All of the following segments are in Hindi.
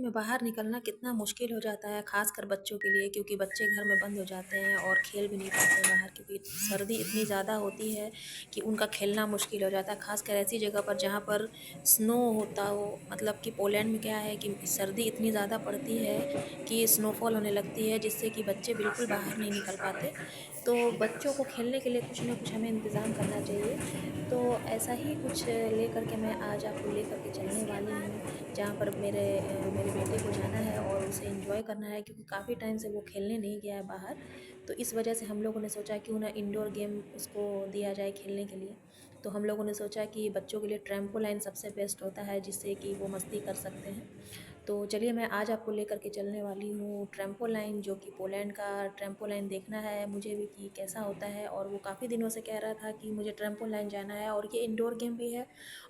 में बाहर निकलना कितना मुश्किल हो जाता है, ख़ासकर बच्चों के लिए, क्योंकि बच्चे घर में बंद हो जाते हैं और खेल भी नहीं पाते हैं बाहर, क्योंकि सर्दी इतनी ज़्यादा होती है कि उनका खेलना मुश्किल हो जाता है। ख़ासकर ऐसी जगह पर जहाँ पर स्नो होता हो, मतलब कि पोलैंड में क्या है कि सर्दी इतनी ज़्यादा पड़ती है कि स्नोफॉल होने लगती है, जिससे कि बच्चे बिल्कुल बाहर नहीं निकल पाते। तो बच्चों को खेलने के लिए कुछ ना कुछ हमें इंतज़ाम करना चाहिए। तो ऐसा ही कुछ लेकर के मैं आज आपको लेकर के चलने वाली हूँ, जहाँ पर मेरे बेटे को जाना है और उसे एंजॉय करना है, क्योंकि काफ़ी टाइम से वो खेलने नहीं गया है बाहर। तो इस वजह से हम लोगों ने सोचा क्यों ना इंडोर गेम उसको दिया जाए खेलने के लिए। तो हम लोगों ने सोचा कि बच्चों के लिए ट्रैम्पोलाइन सबसे बेस्ट होता है, जिससे कि वो मस्ती कर सकते हैं। तो चलिए मैं आज आपको लेकर के चलने वाली हूँ ट्रैम्पोलाइन, जो कि पोलैंड का ट्रैम्पोलाइन देखना है मुझे भी कि कैसा होता है। और वो काफ़ी दिनों से कह रहा था कि मुझे ट्रैम्पोलाइन जाना है, और ये इंडोर गेम भी है।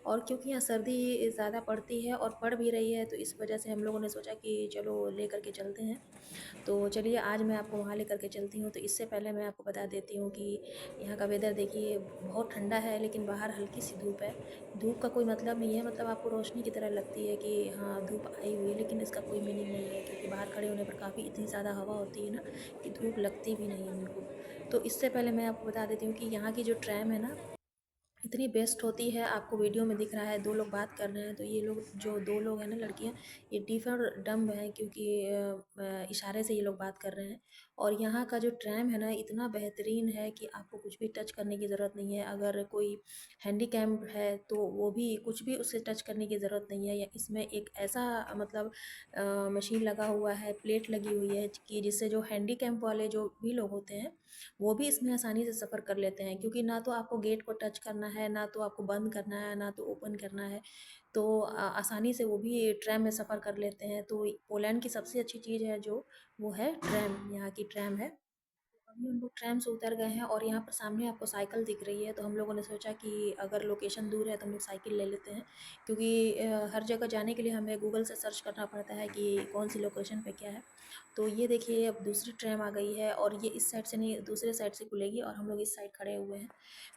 और क्योंकि यहाँ सर्दी ज़्यादा पड़ती है और पड़ भी रही है, तो इस वजह से हम लोगों ने सोचा कि चलो लेकर के चलते हैं। तो चलिए आज मैं आपको वहाँ लेकर के चलती हूँ। तो इससे पहले मैं आपको बता देती हूँ कि यहाँ का वेदर देखिए, बहुत ठंडा है, लेकिन बाहर हल्की सी धूप है। धूप का कोई मतलब नहीं है, मतलब आपको रोशनी की तरह लगती है कि हाँ धूप आई हुई है, लेकिन इसका कोई मीनिंग नहीं है, क्योंकि बाहर खड़े होने पर काफ़ी इतनी ज़्यादा हवा होती है ना कि धूप लगती भी नहीं है बिल्कुल। तो इससे पहले मैं आपको बता देती हूँ कि यहाँ की जो ट्रैम है ना, इतनी बेस्ट होती है। आपको वीडियो में दिख रहा है 2 लोग बात कर रहे हैं, तो ये लोग जो 2 लोग हैं ना लड़कियाँ, ये डीफ और डम्ब हैं, क्योंकि इशारे से ये लोग बात कर रहे हैं। और यहाँ का जो ट्रैम है ना, इतना बेहतरीन है कि आपको कुछ भी टच करने की ज़रूरत नहीं है। अगर कोई हैंडीकैम्प है तो वो भी कुछ भी उसे टच करने की ज़रूरत नहीं है। या इसमें एक ऐसा मतलब मशीन लगा हुआ है, प्लेट लगी हुई है कि जिससे जो हैंडीकैम्प वाले जो भी लोग होते हैं, वो भी इसमें आसानी से सफ़र कर लेते हैं, क्योंकि ना तो आपको गेट को टच करना है, ना तो आपको बंद करना है, ना तो ओपन करना है। तो आसानी से वो भी ट्रैम में सफ़र कर लेते हैं। तो पोलैंड की सबसे अच्छी चीज़ है जो, वो है ट्रैम, यहाँ की ट्रैम है। अभी हम लोग ट्रैम से उतर गए हैं और यहाँ पर सामने आपको साइकिल दिख रही है। तो हम लोगों ने सोचा कि अगर लोकेशन दूर है तो हम लोग साइकिल ले लेते हैं, क्योंकि हर जगह जाने के लिए हमें गूगल से सर्च करना पड़ता है कि कौन सी लोकेशन पे क्या है। तो ये देखिए, अब दूसरी ट्रैम आ गई है और ये इस साइड से नहीं दूसरे साइड से खुलेगी, और हम लोग इस साइड खड़े हुए हैं।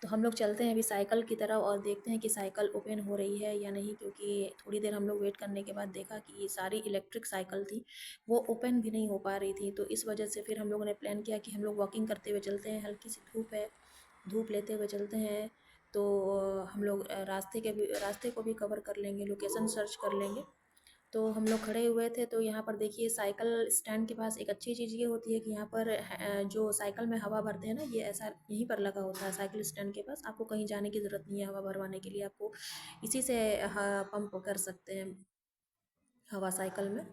तो हम लोग चलते हैं अभी साइकिल की तरफ और देखते हैं कि साइकिल ओपन हो रही है या नहीं, क्योंकि थोड़ी देर हम लोग वेट करने के बाद देखा कि ये सारी इलेक्ट्रिक साइकिल थी, वो ओपन भी नहीं हो पा रही थी। तो इस वजह से फिर हम लोगों ने प्लान किया कि हम लोग वॉकिंग करते हुए चलते हैं, हल्की सी धूप है, धूप लेते हुए चलते हैं। तो हम लोग रास्ते को भी कवर कर लेंगे, लोकेशन सर्च कर लेंगे। तो हम लोग खड़े हुए थे, तो यहाँ पर देखिए साइकिल स्टैंड के पास एक अच्छी चीज़ ये होती है कि यहाँ पर जो साइकिल में हवा भरते हैं ना, ये ऐसा यहीं पर लगा होता है साइकिल स्टैंड के पास। आपको कहीं जाने की ज़रूरत नहीं है हवा भरवाने के लिए, आपको इसी से पंप कर सकते हैं हवा साइकिल में।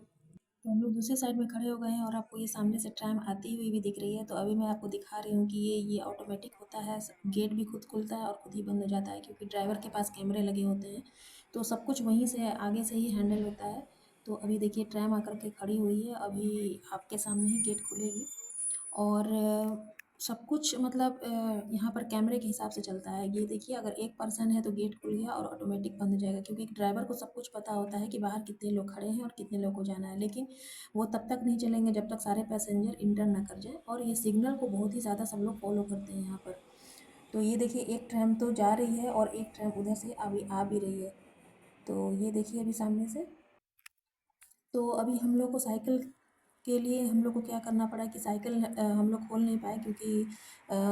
तो हम लोग दूसरे साइड में खड़े हो गए हैं और आपको ये सामने से ट्रैम आती हुई भी दिख रही है। तो अभी मैं आपको दिखा रही हूँ कि ये ऑटोमेटिक होता है, गेट भी खुद खुलता है और खुद ही बंद हो जाता है, क्योंकि ड्राइवर के पास कैमरे लगे होते हैं। तो सब कुछ वहीं से आगे से ही हैंडल होता है। तो अभी देखिए ट्रैम आकर के खड़ी हुई है, अभी आपके सामने ही गेट खुलेगी। और सब कुछ मतलब यहाँ पर कैमरे के हिसाब से चलता है। ये देखिए, अगर एक पर्सन है तो गेट खुल गया और ऑटोमेटिक बंद हो जाएगा, क्योंकि ड्राइवर को सब कुछ पता होता है कि बाहर कितने लोग खड़े हैं और कितने लोग को जाना है। लेकिन वो तब तक नहीं चलेंगे जब तक सारे पैसेंजर इंटर ना कर जाए, और ये सिग्नल को बहुत ही ज़्यादा सब लोग फॉलो करते हैं यहाँ पर। तो ये देखिए, एक ट्रैम तो जा रही है और एक ट्रैम उधर से अभी आ भी रही है। तो ये देखिए अभी सामने से। तो अभी हम लोग को साइकिल के लिए हम लोग को क्या करना पड़ा कि साइकिल हम लोग खोल नहीं पाए, क्योंकि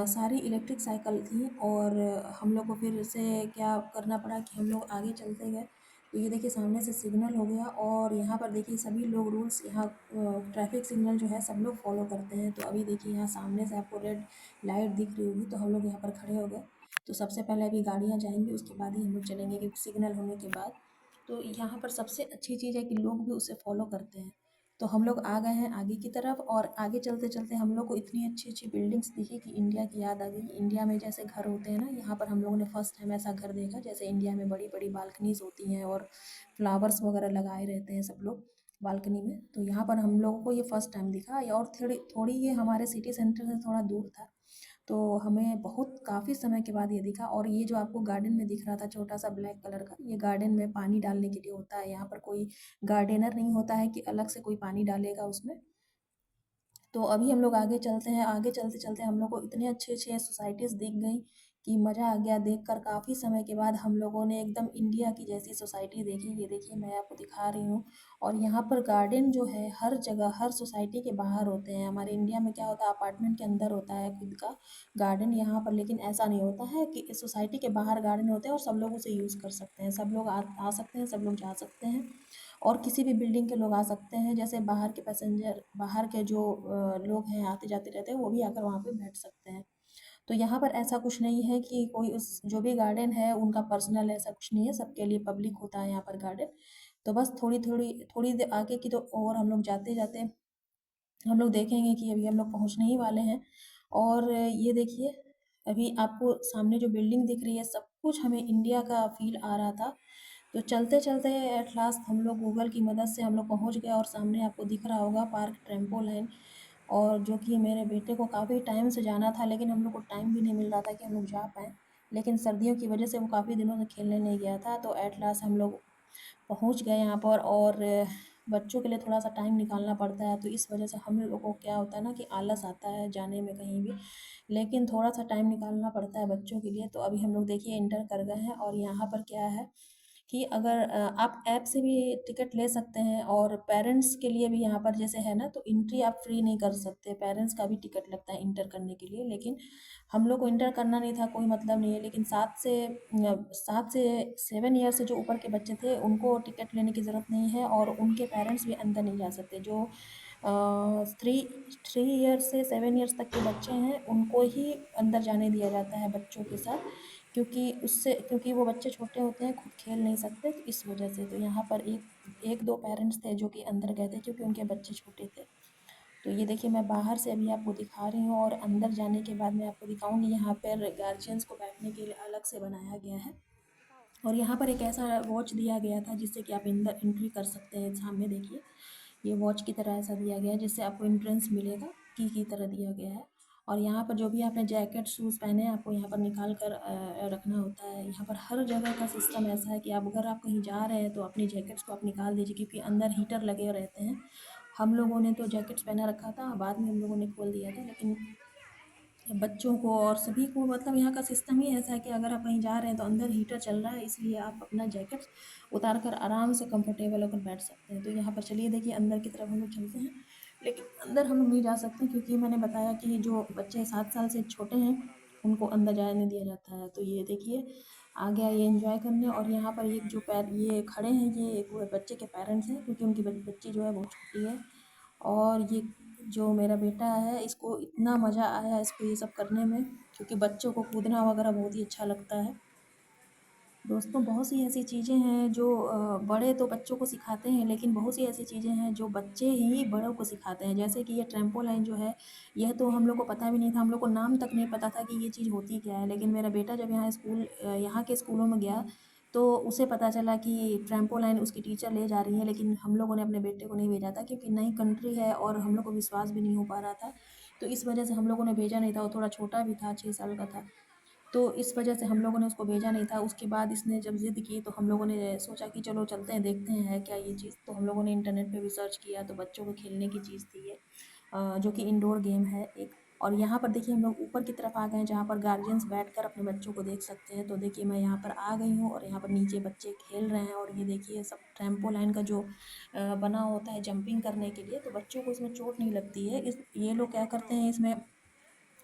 सारी इलेक्ट्रिक साइकिल थी। और हम लोग को फिर से क्या करना पड़ा कि हम लोग आगे चलते गए। तो ये देखिए सामने से सिग्नल हो गया, और यहाँ पर देखिए सभी लोग रूल्स, यहाँ ट्रैफिक सिग्नल जो है सब लोग फॉलो करते हैं। तो अभी देखिए यहाँ सामने से आपको रेड लाइट दिख रही होगी, तो हम लोग यहाँ पर खड़े हो गए। तो सबसे पहले अभी गाड़ियाँ जाएंगी, उसके बाद ही हम लोग चलेंगे, क्योंकि सिग्नल होने के बाद। तो यहाँ पर सबसे अच्छी चीज़ है कि लोग भी उसे फॉलो करते हैं। तो हम लोग आ गए हैं आगे की तरफ, और आगे चलते चलते हम लोग को इतनी अच्छी अच्छी बिल्डिंग्स दिखी कि इंडिया की याद आ गई। इंडिया में जैसे घर होते हैं ना, यहाँ पर हम लोगों ने फर्स्ट टाइम ऐसा घर देखा, जैसे इंडिया में बड़ी बड़ी बालकनीज होती हैं और फ्लावर्स वगैरह लगाए रहते हैं सब लोग बालकनी में। तो यहाँ पर हम लोगों को ये फर्स्ट टाइम दिखा। और थोड़ी थोड़ी ये हमारे सिटी सेंटर से थोड़ा दूर था, तो हमें बहुत काफ़ी समय के बाद ये दिखा। और ये जो आपको गार्डन में दिख रहा था छोटा सा ब्लैक कलर का, ये गार्डन में पानी डालने के लिए होता है। यहाँ पर कोई गार्डनर नहीं होता है कि अलग से कोई पानी डालेगा उसमें। तो अभी हम लोग आगे चलते हैं, आगे चलते चलते हम लोग को इतने अच्छे अच्छे सोसाइटीज़ दिख गई कि मज़ा आ गया देखकर। काफ़ी समय के बाद हम लोगों ने एकदम इंडिया की जैसी सोसाइटी देखी। ये देखिए मैं आपको दिखा रही हूँ। और यहाँ पर गार्डन जो है हर जगह, हर सोसाइटी के बाहर होते हैं। हमारे इंडिया में क्या होता है, अपार्टमेंट के अंदर होता है खुद का गार्डन। यहाँ पर लेकिन ऐसा नहीं होता है कि इस सोसाइटी के बाहर गार्डन होते हैं और सब लोग उसे यूज़ कर सकते हैं। सब लोग आ सकते हैं, सब लोग जा सकते हैं, और किसी भी बिल्डिंग के लोग आ सकते हैं। जैसे बाहर के पैसेंजर, बाहर के जो लोग हैं आते जाते रहते हैं, वो भी आकर वहाँ पे बैठ सकते हैं। तो यहाँ पर ऐसा कुछ नहीं है कि कोई उस जो भी गार्डन है उनका पर्सनल है, ऐसा कुछ नहीं है, सबके लिए पब्लिक होता है यहाँ पर गार्डन। तो बस थोड़ी देर आगे की तो और हम लोग जाते जाते हम लोग देखेंगे कि अभी हम लोग पहुँचने ही वाले हैं। और ये देखिए अभी आपको सामने जो बिल्डिंग दिख रही है, सब कुछ हमें इंडिया का फील आ रहा था। तो चलते चलते एट लास्ट हम लोग गूगल की मदद से हम लोग पहुँच गए, और सामने आपको दिख रहा होगा पार्क ट्रेम्पोलाइन। और जो कि मेरे बेटे को काफ़ी टाइम से जाना था, लेकिन हम लोग को टाइम भी नहीं मिल रहा था कि हम लोग जा पाएँ। लेकिन सर्दियों की वजह से वो काफ़ी दिनों से खेलने नहीं गया था, तो एट लास्ट हम लोग पहुँच गए यहाँ पर। और बच्चों के लिए थोड़ा-सा टाइम निकालना पड़ता है, तो इस वजह से हम लोगों को क्या होता है ना कि आलस आता है जाने में कहीं भी, लेकिन थोड़ा-सा टाइम निकालना पड़ता है बच्चों के लिए। तो अभी हम लोग देखिए एंटर कर गए हैं, और यहाँ पर क्या है कि अगर आप ऐप से भी टिकट ले सकते हैं, और पेरेंट्स के लिए भी यहाँ पर जैसे है ना, तो एंट्री आप फ्री नहीं कर सकते, पेरेंट्स का भी टिकट लगता है इंटर करने के लिए। लेकिन हम लोग को इंटर करना नहीं था, कोई मतलब नहीं है, लेकिन 7 से 7 ईयर से जो ऊपर के बच्चे थे उनको टिकट लेने की ज़रूरत नहीं है, और उनके पेरेंट्स भी अंदर नहीं जा सकते। जो थ्री 3 ईयर से 7 ईयर्स तक के बच्चे हैं उनको ही अंदर जाने दिया जाता है बच्चों के साथ, क्योंकि वो बच्चे छोटे होते हैं, खुद खेल नहीं सकते, तो इस वजह से। तो यहाँ पर एक दो पेरेंट्स थे जो कि अंदर गए थे क्योंकि उनके बच्चे छोटे थे। तो ये देखिए मैं बाहर से अभी आपको दिखा रही हूँ, और अंदर जाने के बाद मैं आपको दिखाऊंगी। यहाँ पर गार्जियंस को बैठने के लिए अलग से बनाया गया है, और यहाँ पर एक ऐसा वॉच दिया गया था जिससे कि आप अंदर एंट्री कर सकते हैं। सामने देखिए ये वॉच की तरह ऐसा दिया गया है जिससे आपको एंट्रेंस मिलेगा, की तरह दिया गया है। और यहाँ पर जो भी आपने जैकेट शूज़ पहने हैं आपको यहाँ पर निकाल कर रखना होता है। यहाँ पर हर जगह का सिस्टम ऐसा है कि अगर आप कहीं जा रहे हैं तो अपनी जैकेट्स को आप निकाल दीजिए, क्योंकि अंदर हीटर लगे रहते हैं। हम लोगों ने तो जैकेट्स पहना रखा था, बाद में हम लोगों ने खोल दिया था, लेकिन बच्चों को और सभी को, मतलब यहाँ का सिस्टम ही ऐसा है कि अगर आप कहीं जा रहे हैं तो अंदर हीटर चल रहा है, इसलिए आप अपना जैकेट उतार कर आराम से कंफर्टेबल होकर बैठ सकते हैं। तो यहाँ पर चलिए देखिए अंदर की तरफ हम लोग चलते हैं, लेकिन अंदर हम लोग नहीं जा सकते क्योंकि मैंने बताया कि जो बच्चे 7 साल से छोटे हैं उनको अंदर जाने नहीं दिया जाता है। तो ये देखिए आ गया ये एंजॉय करने। और यहाँ पर ये खड़े हैं, ये वो बच्चे के पेरेंट्स हैं, क्योंकि उनकी बच्ची जो है बहुत छोटी है। और ये जो मेरा बेटा है इसको इतना मज़ा आया इसको ये सब करने में, क्योंकि बच्चों को कूदना वगैरह बहुत ही अच्छा लगता है। दोस्तों बहुत सी ऐसी चीज़ें हैं जो बड़े तो बच्चों को सिखाते हैं, लेकिन बहुत सी ऐसी चीज़ें हैं जो बच्चे ही बड़ों को सिखाते हैं। जैसे कि ये ट्रैम्पोलाइन जो है, यह तो हम लोग को पता भी नहीं था, हम लोग को नाम तक नहीं पता था कि ये चीज़ होती क्या है। लेकिन मेरा बेटा जब यहाँ के स्कूलों में गया तो उसे पता चला कि ट्रैम्पोलाइन उसकी टीचर ले जा रही है, लेकिन हम लोगों ने अपने बेटे को नहीं भेजा था क्योंकि नई कंट्री है और हम लोग को विश्वास भी नहीं हो पा रहा था। तो इस वजह से हम लोगों ने भेजा नहीं था, वो थोड़ा छोटा भी था, 6 साल का था। तो इस वजह से हम लोगों ने उसको भेजा नहीं था। उसके बाद इसने जब ज़िद की तो हम लोगों ने सोचा कि चलो चलते हैं, देखते हैं है क्या ये चीज़। तो हम लोगों ने इंटरनेट पे भी सर्च किया, तो बच्चों को खेलने की चीज़ थी ये, जो कि इंडोर गेम है एक। और यहाँ पर देखिए हम लोग ऊपर की तरफ आ गए हैं जहाँ पर गार्जियंस बैठकर अपने बच्चों को देख सकते हैं। तो देखिए मैं यहाँ पर आ गई हूँ, और यहाँ पर नीचे बच्चे खेल रहे हैं। और ये देखिए सब ट्रैम्पोलाइन का जो बना होता है जंपिंग करने के लिए, तो बच्चों को इसमें चोट नहीं लगती है। ये लोग क्या करते हैं, इसमें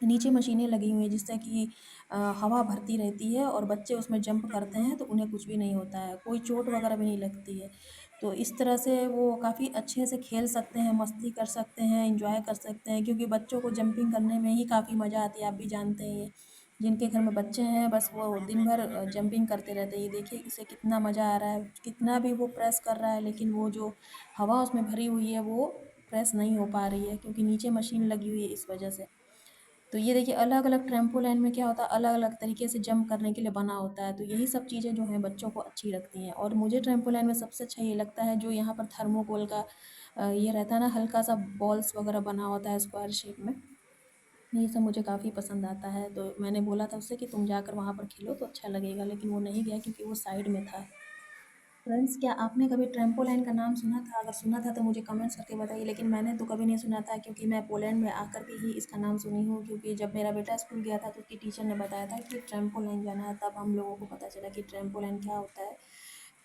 नीचे मशीनें लगी हुई हैं जिससे कि हवा भरती रहती है, और बच्चे उसमें जंप करते हैं तो उन्हें कुछ भी नहीं होता है, कोई चोट वगैरह भी नहीं लगती है। तो इस तरह से वो काफ़ी अच्छे से खेल सकते हैं, मस्ती कर सकते हैं, एंजॉय कर सकते हैं, क्योंकि बच्चों को जंपिंग करने में ही काफ़ी मज़ा आती है। आप भी जानते हैं ये, जिनके घर में बच्चे हैं बस वो दिन भर जंपिंग करते रहते हैं। ये देखिए इसे कितना मज़ा आ रहा है, कितना भी वो प्रेस कर रहा है, लेकिन वो जो हवा उसमें भरी हुई है वो प्रेस नहीं हो पा रही है, क्योंकि नीचे मशीन लगी हुई है इस वजह से। तो ये देखिए अलग-अलग ट्रैम्पोलाइन में क्या होता है, अलग-अलग तरीके से जंप करने के लिए बना होता है। तो यही सब चीज़ें जो हैं बच्चों को अच्छी लगती हैं। और मुझे ट्रैम्पोलाइन में सबसे अच्छा ये लगता है जो यहाँ पर थर्मोकोल का ये रहता है ना, हल्का-सा बॉल्स वगैरह बना होता है स्क्वायर शेप में। ये सब मुझे काफ़ी पसंद आता है। तो मैंने बोला था उससे कि तुम जाकर वहाँ पर खेलो तो अच्छा लगेगा, लेकिन वो नहीं गया क्योंकि वो साइड में था। फ्रेंड्स, क्या आपने कभी ट्रैम्पोलाइन का नाम सुना था? अगर सुना था तो मुझे कमेंट्स करके बताइए, लेकिन मैंने तो कभी नहीं सुना था, क्योंकि मैं पोलैंड में आकर के ही इसका नाम सुनी हूँ। क्योंकि जब मेरा बेटा स्कूल गया था तो उसकी टीचर ने बताया था कि ट्रैम्पोलाइन जाना है, तब हम लोगों को पता चला कि ट्रैम्पोलाइन क्या होता है।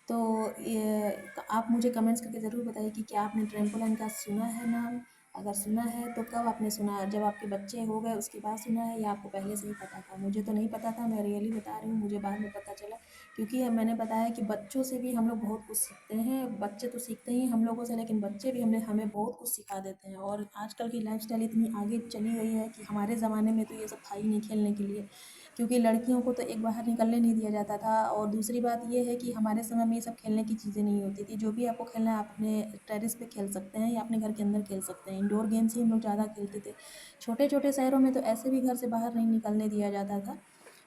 तो ये आप मुझे कमेंट्स करके ज़रूर बताइए कि क्या आपने ट्रैम्पोलाइन का सुना है नाम? अगर सुना है तो कब आपने सुना? जब आपके बच्चे हो गए उसके बाद सुना है, या आपको पहले से ही पता था? मुझे तो नहीं पता था, मैं रियली बता रही हूँ, मुझे बाद में पता चला। क्योंकि मैंने बताया कि बच्चों से भी हम लोग बहुत कुछ सीखते हैं। बच्चे तो सीखते ही हम लोगों से, लेकिन बच्चे भी हमें बहुत कुछ सिखा देते हैं। और आजकल की लाइफस्टाइल इतनी आगे चली गई है कि हमारे ज़माने में तो ये सब था ही नहीं खेलने के लिए। क्योंकि लड़कियों को तो एक बाहर निकलने नहीं दिया जाता था। और दूसरी बात ये है कि हमारे समय में ये सब खेलने की चीज़ें नहीं होती थी। जो भी आपको खेलना है आप अपने टेरेस पे खेल सकते हैं या अपने घर के अंदर खेल सकते हैं। इंडोर गेम्स ही हम लोग ज़्यादा खेलते थे। छोटे छोटे शहरों में तो ऐसे भी घर से बाहर नहीं निकलने दिया जाता था,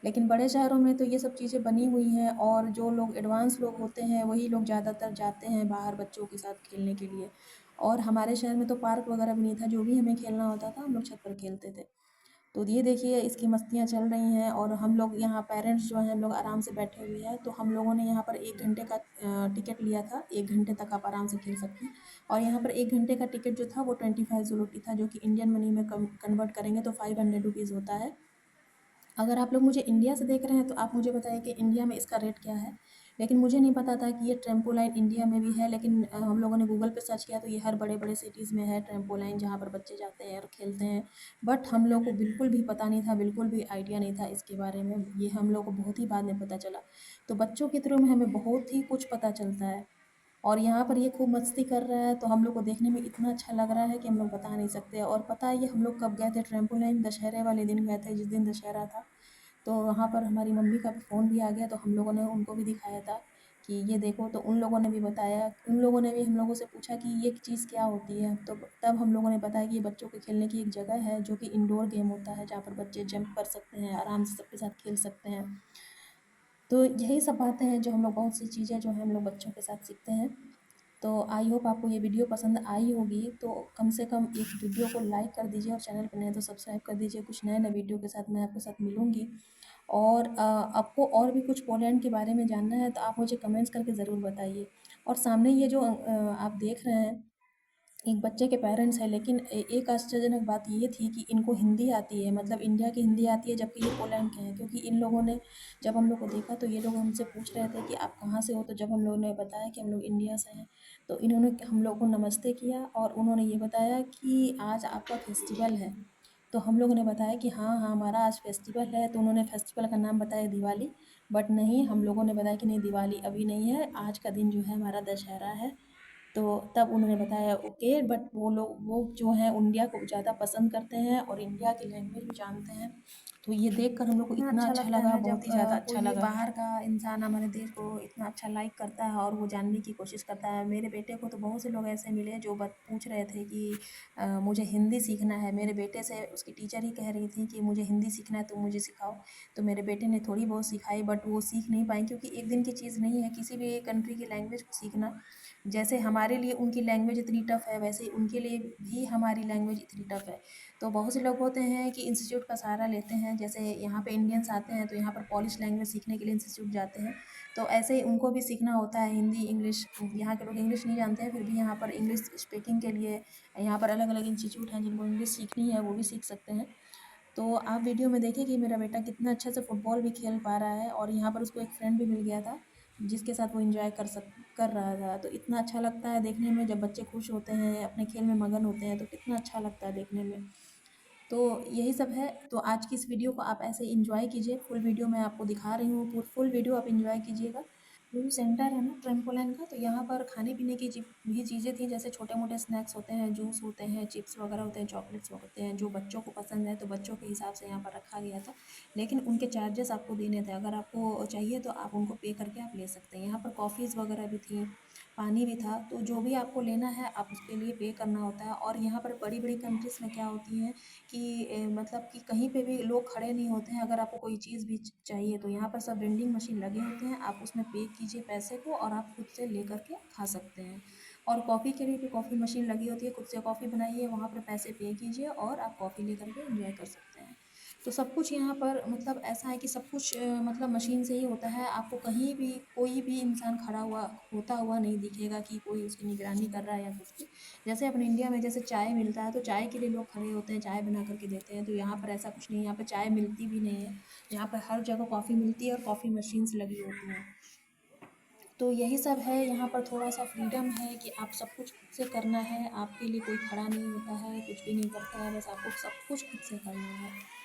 लेकिन बड़े शहरों में तो ये सब चीज़ें बनी हुई हैं। और जो लोग एडवांस लोग होते हैं वही लोग ज़्यादातर जाते हैं बाहर बच्चों के साथ खेलने के लिए। और हमारे शहर में तो पार्क वगैरह भी नहीं था, जो भी हमें खेलना होता था हम लोग छत पर खेलते थे। तो ये देखिए इसकी मस्तियाँ चल रही हैं, और हम लोग यहाँ पेरेंट्स जो हैं हम लोग आराम से बैठे हुए हैं। तो हम लोगों ने यहाँ पर 1 घंटे का टिकट लिया था। 1 घंटे तक आप आराम से खेल सकते हैं। और यहाँ पर 1 घंटे का टिकट जो था वो 25 था, जो कि इंडियन मनी में कन्वर्ट करेंगे तो 500 रुपीज़ होता है। अगर आप लोग मुझे इंडिया से देख रहे हैं तो आप मुझे बताइए कि इंडिया में इसका रेट क्या है। लेकिन मुझे नहीं पता था कि ये ट्रैम्पोलाइन इंडिया में भी है। लेकिन हम लोगों ने गूगल पे सर्च किया तो ये हर बड़े बड़े सिटीज़ में है ट्रैम्पोलाइन, जहाँ पर बच्चे जाते हैं और खेलते हैं। बट हम लोग को बिल्कुल भी पता नहीं था, बिल्कुल भी आइडिया नहीं था इसके बारे में। ये हम लोग को बहुत ही बाद में पता चला। तो बच्चों के थ्रू में हमें बहुत ही कुछ पता चलता है। और यहाँ पर ये खूब मस्ती कर रहा है, तो हम लोग को देखने में इतना अच्छा लग रहा है कि हम लोग बता नहीं सकते। और पता है ये हम लोग कब गए थे ट्रैम्पोलाइन? दशहरे वाले दिन गए थे, जिस दिन दशहरा था। तो वहाँ पर हमारी मम्मी का भी फ़ोन भी आ गया, तो हम लोगों ने उनको भी दिखाया था कि ये देखो। तो उन लोगों ने भी बताया, उन लोगों ने भी हम लोगों से पूछा कि ये चीज़ क्या होती है। तो तब हम लोगों ने बताया कि ये बच्चों के खेलने की एक जगह है, जो कि इंडोर गेम होता है, जहाँ पर बच्चे जंप कर सकते हैं, आराम से सबके साथ खेल सकते हैं। तो यही सब बातें हैं जो हम लोग, बहुत सी चीज़ें जो हैं हम लोग बच्चों के साथ सीखते हैं। तो आई होप आपको ये वीडियो पसंद आई होगी। तो कम से कम इस वीडियो को लाइक कर दीजिए, और चैनल पर नए तो सब्सक्राइब कर दीजिए। कुछ नए नए वीडियो के साथ मैं आपके साथ मिलूँगी। और आपको और भी कुछ पोलैंड के बारे में जानना है तो आप मुझे कमेंट्स करके ज़रूर बताइए। और सामने ये जो आप देख रहे हैं, एक बच्चे के पेरेंट्स हैं। लेकिन एक आश्चर्यजनक बात ये थी कि इनको हिंदी आती है, मतलब इंडिया की हिंदी आती है, जबकि ये पोलैंड के हैं। क्योंकि इन लोगों ने, जब हम लोग को देखा तो ये लोग हमसे पूछ रहे थे कि आप कहाँ से हो। तो जब हम लोगों ने बताया कि हम लोग इंडिया से हैं, तो इन्होंने हम लोग को नमस्ते किया, और उन्होंने ये बताया कि आज आपका फेस्टिवल है। तो हम लोगों ने बताया कि हाँ हाँ, हमारा आज फेस्टिवल है। तो उन्होंने फेस्टिवल का नाम बताया दिवाली। बट नहीं, हम लोगों ने बताया कि नहीं, दिवाली अभी नहीं है, आज का दिन जो है हमारा दशहरा है। तो तब उन्होंने बताया ओके। बट वो जो हैं इंडिया को ज़्यादा पसंद करते हैं और इंडिया की लैंग्वेज भी जानते हैं। तो ये देखकर हम लोग को इतना अच्छा लगा, बहुत ही ज़्यादा अच्छा लगा। बाहर का इंसान हमारे देश को इतना अच्छा लाइक करता है और वो जानने की कोशिश करता है। मेरे बेटे को तो बहुत से लोग ऐसे मिले जो पूछ रहे थे कि मुझे हिंदी सीखना है। मेरे बेटे से उसकी टीचर ही कह रही थी कि मुझे हिंदी सीखना है, तुम मुझे सिखाओ। तो मेरे बेटे ने थोड़ी बहुत सिखाई, बट वो सीख नहीं पाई, क्योंकि एक दिन की चीज़ नहीं है किसी भी कंट्री की लैंग्वेज को सीखना। जैसे हमारे लिए उनकी लैंग्वेज इतनी टफ़ है, वैसे ही उनके लिए भी हमारी लैंग्वेज इतनी टफ़ है। तो बहुत से लोग होते हैं कि इंस्टीट्यूट का सहारा लेते हैं। जैसे यहाँ पे इंडियंस आते हैं तो यहाँ पर पॉलिश लैंग्वेज सीखने के लिए इंस्टीट्यूट जाते हैं। तो ऐसे ही उनको भी सीखना होता है हिंदी, इंग्लिश। यहाँ के लोग इंग्लिश नहीं जानते हैं, फिर भी यहाँ पर इंग्लिश स्पीकिंग के लिए यहाँ पर अलग अलग इंस्टीट्यूट हैं, जिनको इंग्लिश सीखनी है वो भी सीख सकते हैं। तो आप वीडियो में देखिए कि मेरा बेटा कितना अच्छे से फुटबॉल भी खेल पा रहा है, और यहाँ पर उसको एक फ्रेंड भी मिल गया था, जिसके साथ वो एंजॉय कर रहा था। तो इतना अच्छा लगता है देखने में, जब बच्चे खुश होते हैं, अपने खेल में मगन होते हैं, तो कितना अच्छा लगता है देखने में। तो यही सब है। तो आज की इस वीडियो को आप ऐसे एंजॉय कीजिए। फुल वीडियो मैं आपको दिखा रही हूँ, फुल वीडियो आप एंजॉय कीजिएगा। ये जो सेंटर है ना ट्रैम्पोलाइन का, तो यहाँ पर खाने पीने की भी चीज़ें थी। जैसे छोटे मोटे स्नैक्स होते हैं, जूस होते हैं, चिप्स वगैरह होते हैं, चॉकलेट्स होते हैं, जो बच्चों को पसंद है। तो बच्चों के हिसाब से यहाँ पर रखा गया था। लेकिन उनके चार्जेस आपको देने थे। अगर आपको चाहिए तो आप उनको पे करके आप ले सकते हैं। यहाँ पर कॉफ़ीज़ वगैरह भी थी, पानी भी था। तो जो भी आपको लेना है आप उसके लिए पे करना होता है। और यहाँ पर बड़ी बड़ी कंट्रीज़ में क्या होती है कि मतलब कि कहीं पे भी लोग खड़े नहीं होते हैं। अगर आपको कोई चीज़ भी चाहिए तो यहाँ पर सब वेंडिंग मशीन लगे होते हैं, आप उसमें पे कीजिए पैसे को, और आप खुद से ले करके खा सकते हैं। और कॉफ़ी के लिए भी कॉफ़ी मशीन लगी होती है, खुद से कॉफ़ी बनाइए, वहाँ पर पैसे पे कीजिए और आप कॉफ़ी ले करके एंजॉय कर सकते हैं। तो सब कुछ यहाँ पर मतलब ऐसा है कि सब कुछ मतलब मशीन से ही होता है। आपको कहीं भी कोई भी इंसान खड़ा हुआ होता हुआ नहीं दिखेगा कि कोई उसकी निगरानी कर रहा है या कुछ भी। जैसे अपने इंडिया में जैसे चाय मिलता है तो चाय के लिए लोग खड़े होते हैं, चाय बना कर के देते हैं, तो यहाँ पर ऐसा कुछ नहीं है, यहाँ पर चाय मिलती भी नहीं है। यहाँ पर हर जगह कॉफ़ी मिलती है और कॉफ़ी मशीन्स लगी होती हैं। तो यही सब है, यहाँ पर थोड़ा-सा फ्रीडम है कि आप सब कुछ खुद से करना है, आपके लिए कोई खड़ा नहीं होता है, कुछ भी नहीं करता है, बस आपको सब कुछ खुद से करना है।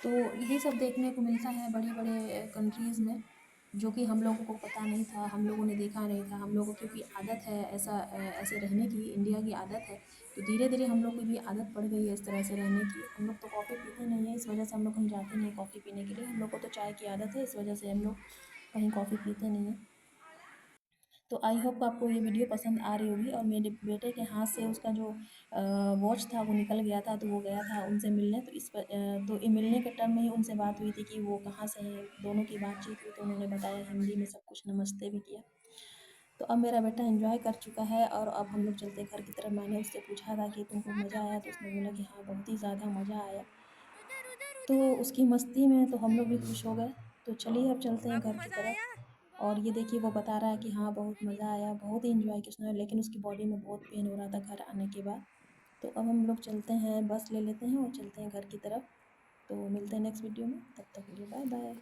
तो यही सब देखने को मिलता है बड़े-बड़े कंट्रीज़ में, जो कि हम लोगों को पता नहीं था, हम लोगों ने देखा नहीं था। हम लोगों क्योंकि आदत है ऐसा ऐसे रहने की, इंडिया की आदत है, तो धीरे-धीरे हम लोग की भी आदत पड़ गई है इस तरह से रहने की। हम लोग तो कॉफ़ी पीते नहीं हैं, इस वजह से हम लोग कहीं जाते नहीं हैं कॉफ़ी पीने के लिए। हम लोग को तो चाय की आदत है, इस वजह से हम लोग कहीं कॉफ़ी पीते नहीं हैं। तो आई होप आपको ये वीडियो पसंद आ रही होगी। और मेरे बेटे के हाथ से उसका जो वॉच था वो निकल गया था, तो वो गया था उनसे मिलने, तो तो ये मिलने के टर्म में ही उनसे बात हुई थी कि वो कहाँ से हैं, दोनों की बातचीत हुई तो उन्होंने बताया हिंदी में सब कुछ, नमस्ते भी किया। तो अब मेरा बेटा एंजॉय कर चुका है और अब हम लोग चलते हैं घर की तरफ। मैंने उससे पूछा था कि तुमको मज़ा आया, तो उसने बोला कि हाँ बहुत ही ज़्यादा मज़ा आया। तो उसकी मस्ती में तो हम लोग भी खुश हो गए। तो चलिए अब चलते हैं घर की तरफ। और ये देखिए वो बता रहा है कि हाँ बहुत मज़ा आया, बहुत ही एंजॉय किया उसने, लेकिन उसकी बॉडी में बहुत पेन हो रहा था घर आने के बाद। तो अब हम लोग चलते हैं, बस ले लेते हैं और चलते हैं घर की तरफ। तो मिलते हैं नेक्स्ट वीडियो में, तब तक के लिए बाय बाय।